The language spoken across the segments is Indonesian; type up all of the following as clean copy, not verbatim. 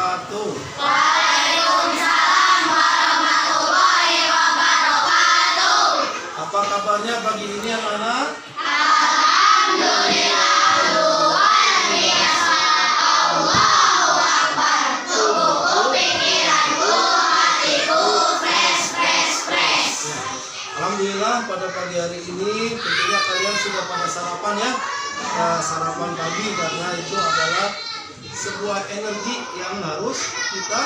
wabarakatuh. Waalaikumsalam warahmatullahi wabarakatuh. Apa kabarnya pagi ini anak-anak? Alhamdulillah luar biasa. Allahu Akbar. Tubuhku, pikiranku, hatiku fresh. Alhamdulillah pada pagi hari ini tentunya kalian sudah pada sarapan ya. Sarapan pagi karena itu adalah sebuah energi yang harus kita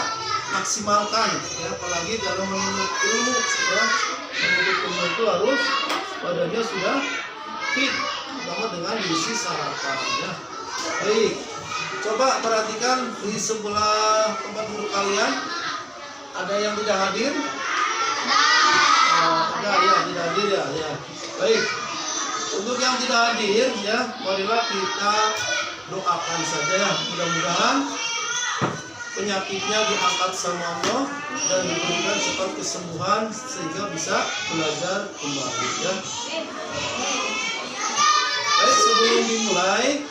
maksimalkan ya, apalagi dalam menuntut ilmu ya. Menuntut ilmu itu harus badannya sudah fit, terutama dengan isi sarapan ya. Baik, coba perhatikan di sebelah tempat duduk kalian ada yang tidak hadir? Ada ya, tidak hadir ya. Baik, untuk yang tidak hadir ya, marilah kita doakan saja ya. Mudah-mudahan penyakitnya diangkat sama Allah dan diberikan cepat kesembuhan sehingga bisa belajar kembali ya. Baik, sebelum dimulai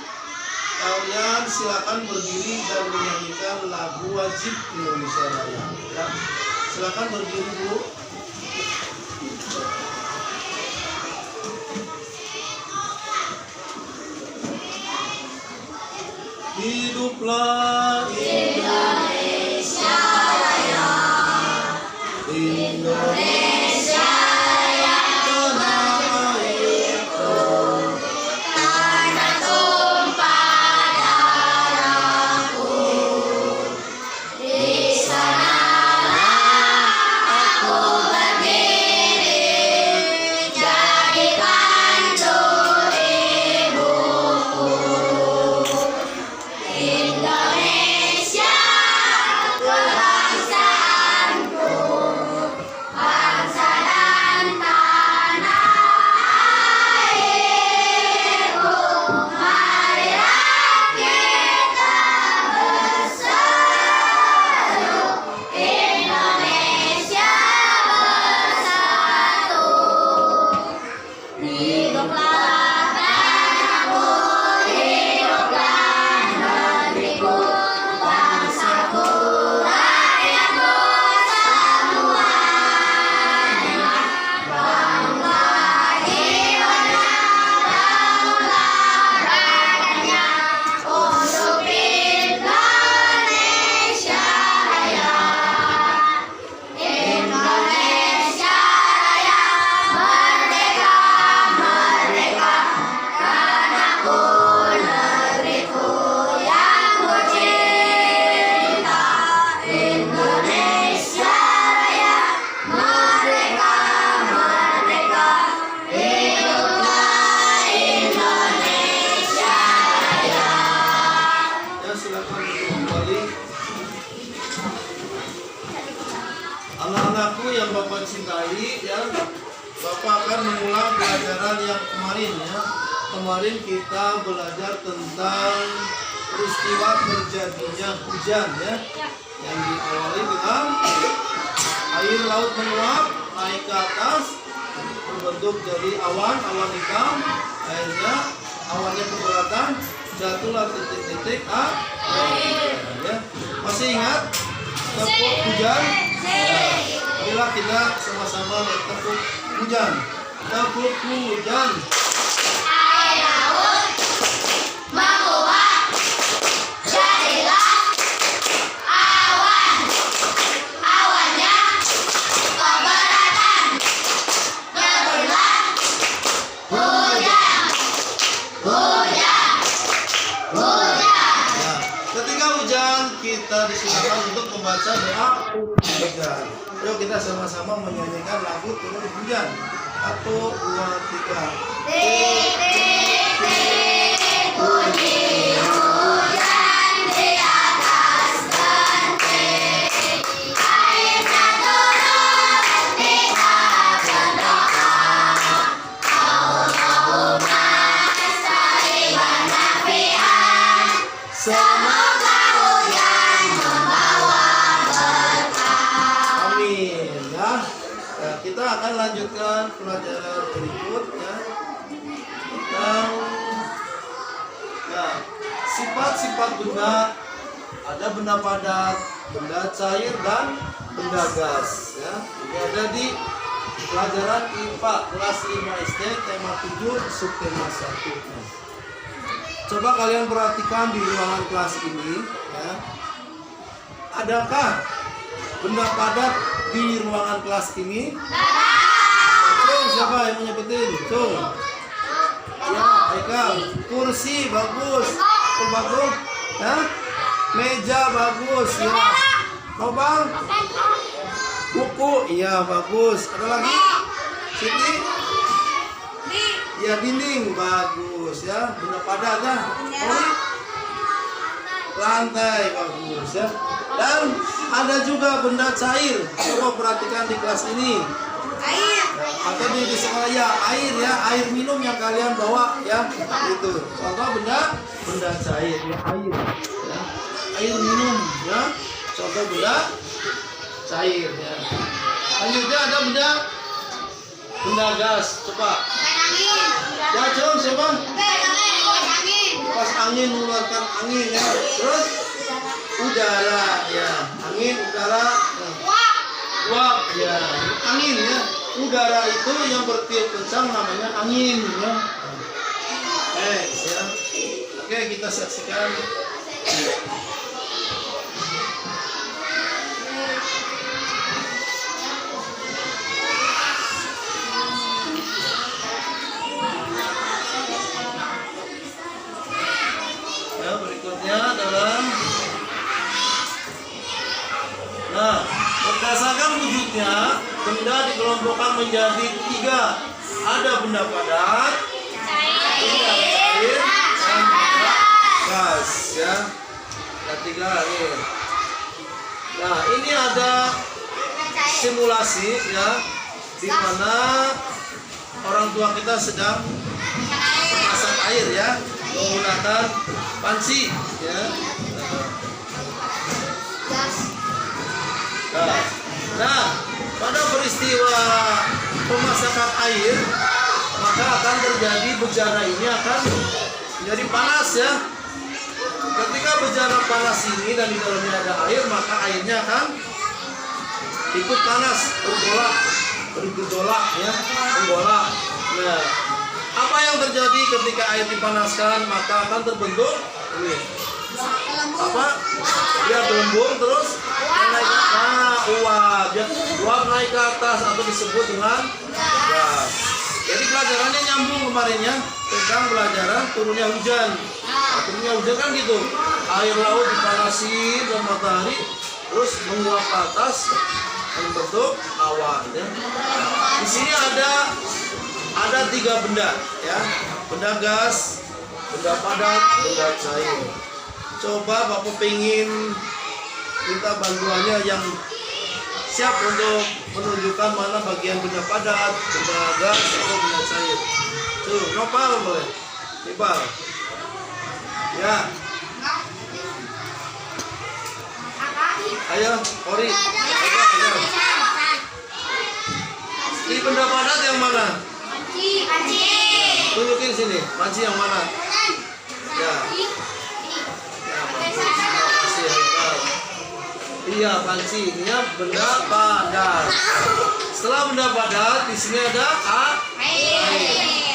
kalian silakan berdiri dan menyanyikan lagu wajib Indonesia Raya ya. Silakan berdiri dulu. Hiduplah Indonesia Raya. Indonesia Raya. Tanah airku, Tanah tumpah darahku. Di sanalah aku berdiri, jadi pandu ibuku. Indonesia kebangsaanku, bangsa dan tanah airku. Marilah kita berseru, Indonesia bersatu. Hiduplah tanahku, hiduplah negeriku, bangsaku, rakyatku semuanya. Bangga jiwanya, bangunlah raganya, untuk Indonesia Raya. Indonesia Raya, merdeka, merdeka, tanahku, negeriku yang ku cinta. Indonesia Raya, merdeka, merdeka, hiduplah Indonesia Raya. ya silakan duduk kembali. Anak-anakku yang Bapak cintai ya, Bapak akan mengulang pelajaran yang kemarin ya. Kemarin kita belajar tentang peristiwa terjadinya hujan ya, yang diawali dengan air laut meluap naik ke atas berbentuk jadi awan hitam, akhirnya awannya keberatan, jatuhlah titik-titik air ya. Masih ingat tepuk hujan? Marilah kita sama-sama tepuk hujan. Tepuk hujan. Air laut menguap, jadilah awan. Awannya keberatan, jadilah hujan. Ya, ketika hujan kita disilakan untuk membaca doa hujan. Yuk kita sama-sama menyanyikan lagu turun hujan. 1, 2, 3. Titik-titik bunyi hujan di atas genting. Airnya turun, kita berdoa. Allahumma sholli nafi'an. Semoga hujan membawa berkah. Amin ya. Ya, kita akan lanjutkan pelajaran berikutnya tentang ya, sifat-sifat benda ada benda padat, benda cair dan benda gas ya. Ini ada di pelajaran IPA kelas 5 SD tema 7 subtema 1. Coba kalian perhatikan di ruangan kelas ini ya. Adakah benda padat di ruangan kelas ini? Cung, siapa yang menyebutin? Cung. Ya, Haikal. Kursi bagus. Bagus. Ya. Meja bagus ya. Nopal. Buku, iya bagus. Ada lagi? Siti? Ya dinding bagus ya. Benda padat ya. Lantai bagus ya. Dan ada juga benda cair. Coba perhatikan di kelas ini. Air. Atau di sekolah ya air ya, air minum yang kalian bawa ya. Itu. Contoh benda cair ya, air. Ya. Air minum ya. Contoh benda cair ya. Lanjutnya ada benda gas. Coba. Ya, Cung, siapa? Pas angin mengeluarkan angin ya. Terus udara ya. Angin, udara. Uap ya. Angin ya. Udara itu yang bertiup kencang namanya angin ya. Ya. Oke, kita saksikan. Ya, berikutnya adalah berdasarkan wujudnya benda dikelompokkan menjadi 3. Ada benda padat, benda cair, dan benda gas ya. Ada 3 air. Nah, ini ada simulasi ya, di mana orang tua kita sedang memasak air ya, menggunakan panci ya. Nah, pada peristiwa pemasakan air maka akan terjadi bejana ini akan menjadi panas ya. Ketika bejana panas ini dan di dalamnya ada air, maka airnya akan ikut panas, bergejolak ya, menggolak. Nah, apa yang terjadi ketika air dipanaskan? Maka akan terbentuk ini. Apa? Dia gelembung terus naik uap. Dia uap naik ke atas atau disebut dengan gas. Jadi pelajarannya nyambung kemarinnya tentang pelajaran turunnya hujan. Nah, turunnya hujan kan gitu. Air laut dipanasi dengan matahari terus menguap ke atas membentuk awan ya. Di sini ada 3 benda ya. Benda gas, benda padat, benda cair. Coba Bapak pengen minta bantuannya yang siap untuk menunjukkan mana bagian benda padat, benda gas, atau benda cair. Tuh, Nopal boleh? Nipal. Ya. Ayo, Ori. Ayo. Ini benda padat yang mana? Panci. Tunjukin sini, panci yang mana? Ya. Iya, panci ini benda padat. Setelah benda padat, di sini ada air.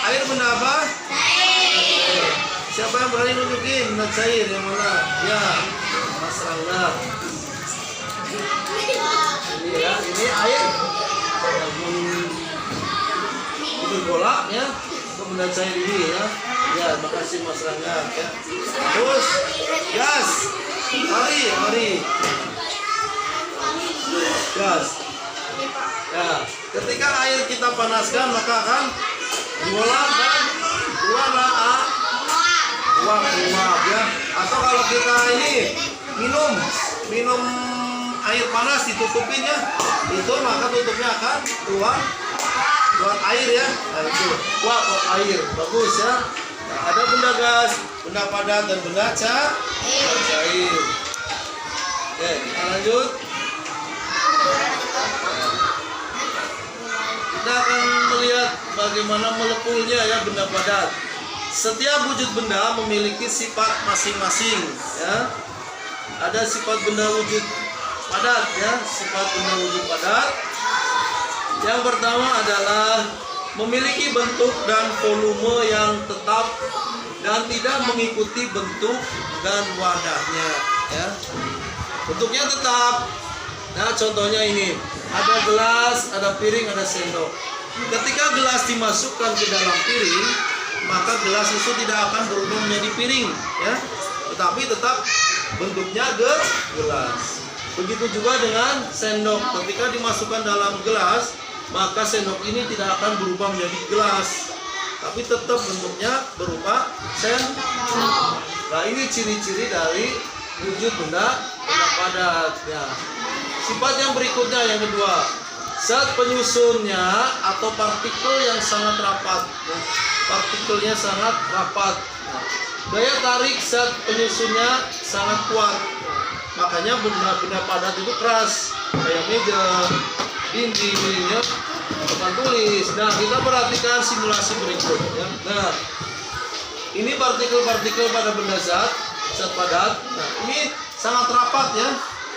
Air benda apa? Cair. Siapa yang berani nunjukin benda cair yang mana? Ya, Mas Rangga. Ini ya, ini air. Itu bola ya, itu benda cair ini ya. Ya, makasih Mas Rangga ya. Terus gas. Mari. Gas. Ya, ketika air kita panaskan maka akan mengolah dan keluarlah uap ya. Atau kalau kita ini minum air panas ditutupin ya, itu maka tutupnya akan keluar air ya. Nah, itu uap air bagus ya. Nah, ada benda gas, benda padat dan benda cair. Oke, kita lanjut. Kita akan melihat bagaimana molekulnya ya benda padat. Setiap wujud benda memiliki sifat masing-masing ya. ada sifat benda wujud padat ya, sifat benda wujud padat. Yang pertama adalah memiliki bentuk dan volume yang tetap dan tidak mengikuti bentuk dan wadahnya ya. Bentuknya tetap. Nah, contohnya ini, ada gelas, ada piring, ada sendok. Ketika gelas dimasukkan ke dalam piring, maka gelas itu tidak akan berubah menjadi piring ya, tetapi tetap bentuknya gelas. Begitu juga dengan sendok, ketika dimasukkan dalam gelas, maka sendok ini tidak akan berubah menjadi gelas, tapi tetap bentuknya berupa sendok. Nah, ini ciri-ciri dari wujud benda padat ya. Sifat yang berikutnya, yang kedua, zat penyusunnya atau partikel yang sangat rapat ya. Partikelnya sangat rapat. Daya tarik zat penyusunnya sangat kuat. Makanya benda-benda padat itu keras, kayak meja, dinding, ya, papan tulis. Nah, kita perhatikan simulasi berikut ya. Nah, ini partikel-partikel pada benda zat padat. Nah, ini sangat rapat ya.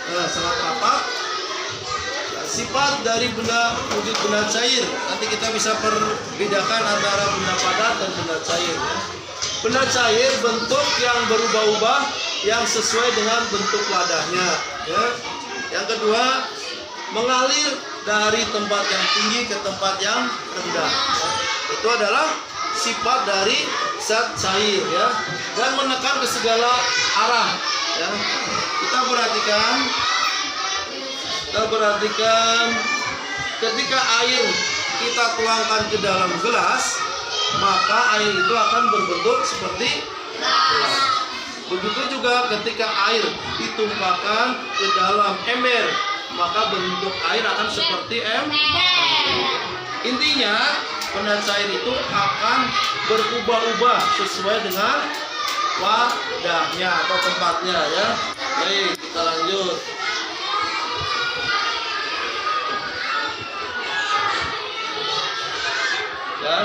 Nah, sangat rapat. Nah, sifat dari benda wujud benda cair, nanti kita bisa perbedakan antara benda padat dan benda cair ya. Benda cair bentuk yang berubah-ubah yang sesuai dengan bentuk wadahnya ya. Yang kedua, mengalir dari tempat yang tinggi ke tempat yang rendah ya. Itu adalah sifat dari zat cair ya, dan menekan ke segala arah ya. Kita perhatikan ketika air kita tuangkan ke dalam gelas, maka air itu akan berbentuk seperti gelas. Begitu juga ketika air ditumpahkan ke dalam ember, maka bentuk air akan seperti ember. Intinya, benda cair itu akan berubah-ubah sesuai dengan wadahnya atau tempatnya ya. Baik, kita lanjut. Ya,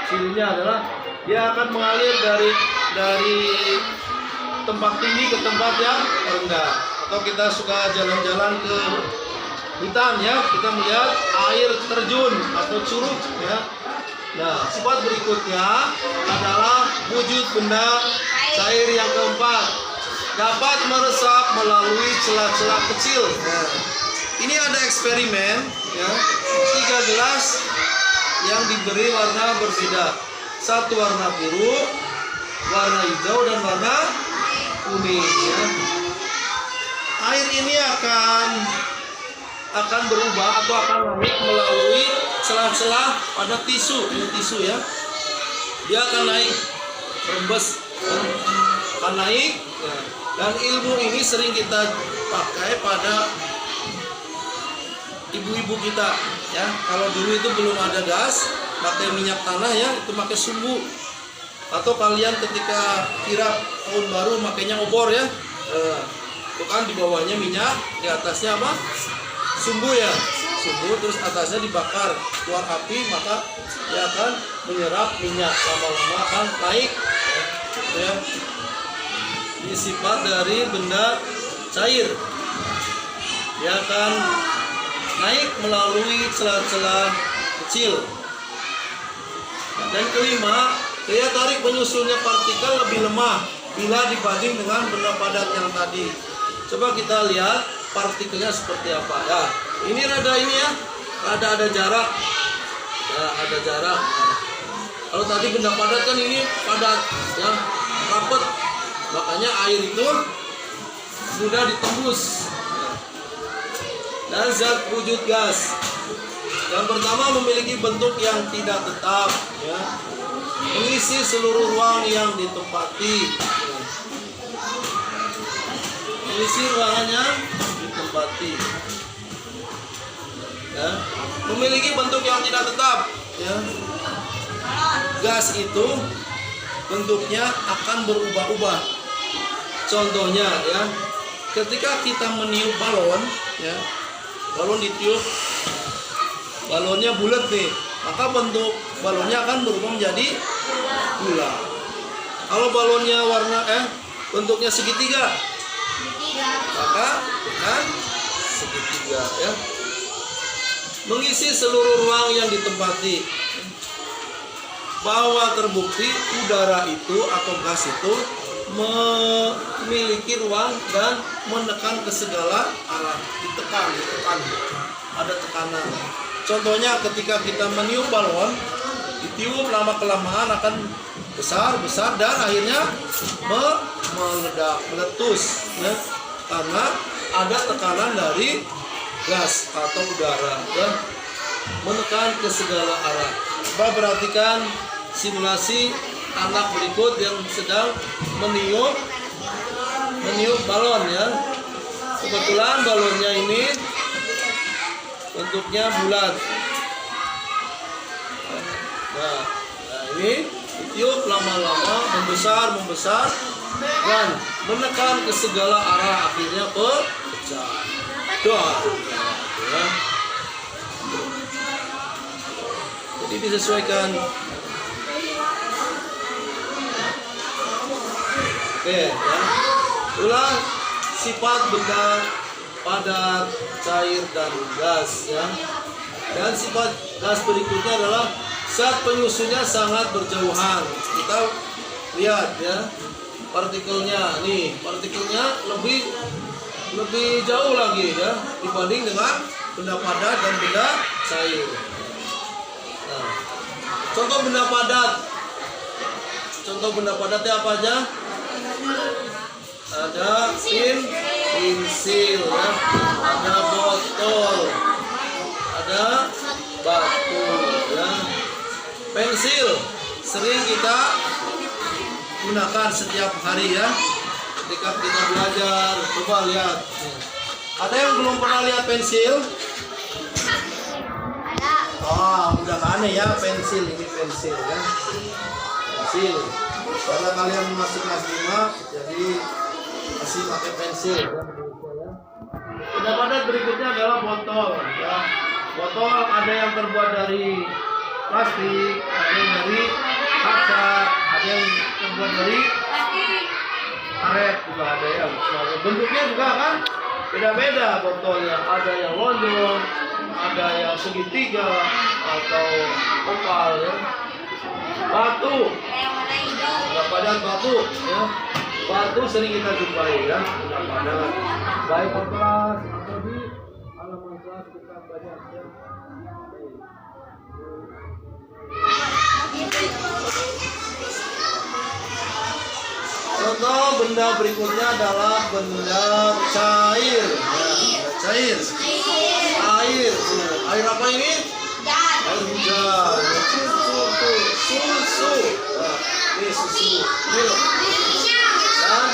cirinya adalah dia akan mengalir dari tempat tinggi ke tempat yang rendah. Atau kita suka jalan-jalan ke hutan ya, kita melihat air terjun atau curug ya. Nah, sifat berikutnya adalah wujud benda cair yang keempat, dapat meresap melalui celah-celah kecil. Nah, ini ada eksperimen ya, 3 gelas yang diberi warna berbeda, satu warna biru, warna hijau, dan warna kuning ya. Air ini akan berubah atau akan naik melalui celah-celah pada tisu, ini tisu ya. Dia akan naik, rembes, akan naik ya. Dan ilmu ini sering kita pakai pada ibu-ibu kita ya. Kalau dulu itu belum ada gas, pakai minyak tanah ya, itu pakai sumbu. Atau kalian ketika kirap tahun baru makainya obor ya. Itu kan di bawahnya minyak, di atasnya apa? Sumbu ya. Sumbu, terus atasnya dibakar, keluar api, maka dia akan menyerap minyak, lama-lama akan naik ya. Ini sifat dari benda cair, dia akan naik melalui celah-celah kecil. Dan kelima, daya tarik penyusunnya partikel lebih lemah bila dibanding dengan benda padat yang tadi. Coba kita lihat partikelnya seperti apa ya. Ini rada ini ya, rada ada jarak ya, ada jarak. Kalau tadi benda padat kan ini padat ya, rapat, makanya air itu mudah ditembus. Dan zat wujud gas, yang pertama memiliki bentuk yang tidak tetap ya, mengisi seluruh ruang yang ditempati ya. Mengisi ruangannya ditempati ya. Memiliki bentuk yang tidak tetap ya. Gas itu bentuknya akan berubah-ubah. Contohnya ya, ketika kita meniup balon ya, balon ditiup, balonnya bulat nih, maka bentuk balonnya akan berubah menjadi bulat. Kalau balonnya bentuknya segitiga, Ketiga ya. Mengisi seluruh ruang yang ditempati. Bahwa terbukti udara itu atau gas itu memiliki ruang dan menekan ke segala arah. Ditekan. Ada tekanan. Contohnya ketika kita meniup balon, ditiup lama kelamaan akan besar dan akhirnya meledak, meletus ya. Karena ada tekanan dari gas atau udara ya, menekan ke segala arah. Coba perhatikan simulasi anak berikut yang sedang meniup balon ya. Kebetulan balonnya ini bentuknya bulat. Nah ini ditiup lama-lama membesar dan menekan ke segala arah, akhirnya pecah. Ya. Jadi disesuaikan. Oke, ya. Itulah sifat benda padat, cair dan gas ya. Dan sifat gas berikutnya adalah saat penyusunnya sangat berjauhan. Kita lihat ya partikelnya. Nih, partikelnya lebih jauh lagi ya dibanding dengan benda padat dan benda cair. Nah, contoh benda padatnya apa aja? Ada pensil ya, ada botol, ada batu ya. Pensil sering kita gunakan setiap hari ya. Ketika kita belajar, coba lihat. Ada yang belum pernah lihat pensil? Ada. Udah gak aneh ya, pensil ini pensil ya. Pensil. Karena kalian masih kelas 5, jadi masih pakai pensil ya. Benda padat berikutnya adalah botol ya. Botol ada yang terbuat dari plastik, ada yang dari kaca, ada yang terbuat dari karet, juga ada yang bentuknya juga kan beda-beda botolnya. Ada yang lonjong, ada yang segitiga atau oval ya. Batu, benda padat batu ya. Batu sering kita jumpai ya, benda padat baik di kelas atau di halaman kelas kita banyak ya. Contoh benda berikutnya adalah benda cair. Ya, benda cair. Air. Air apa ini? Air hujan. Susu. Nah, ini susu. Milk. Dan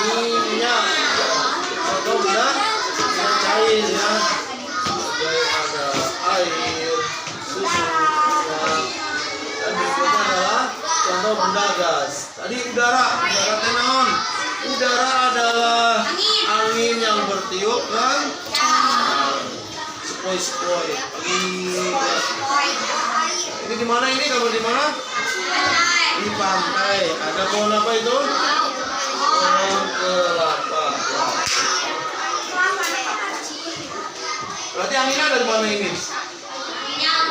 minyak. Contoh benda cair ya. Jadi ada air, susu. Dan berikutnya adalah contoh benda gas. Tadi udara tenon. Udara adalah angin yang bertiup kan? Sepoi-sepoi. Ini di mana ini? Kamu di mana? Di pantai. Ada pohon apa itu? Pohon kelapa. Berarti anginnya dari mana ini? Di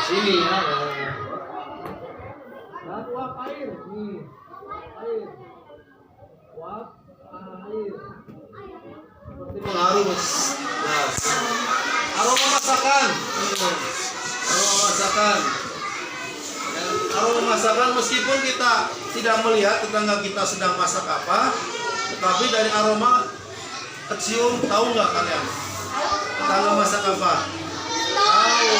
sini ya. Dan uap air nih. Air. Uap air. Seperti pengaruh gas. Aroma masakan. Aroma masakan. Dan aroma masakan meskipun kita tidak melihat tetangga kita sedang masak apa, tetapi dari aroma kecium. Tahu nggak kalian? Tetangga masak apa? Tahu.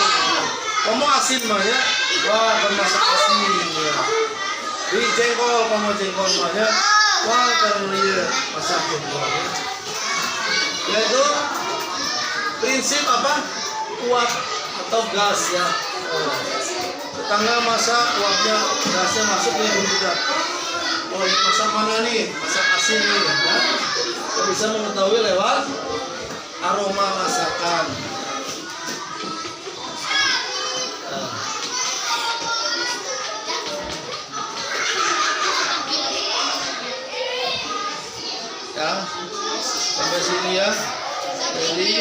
Kamu asin mah ya? Wah, bermasak asin ya. Di jengkol, kamu jengkol mah ya? Wah, karena dia masak jengkol ya. Yaitu prinsip apa? Uap atau gas ya. Tetangga masak, uapnya, gasnya masuk nih tidak. Oh, ini masak mana nih? Masak asin nih ya. Kita bisa mengetahui lewat aroma masakan. Ya, sampai sini ya. Jadi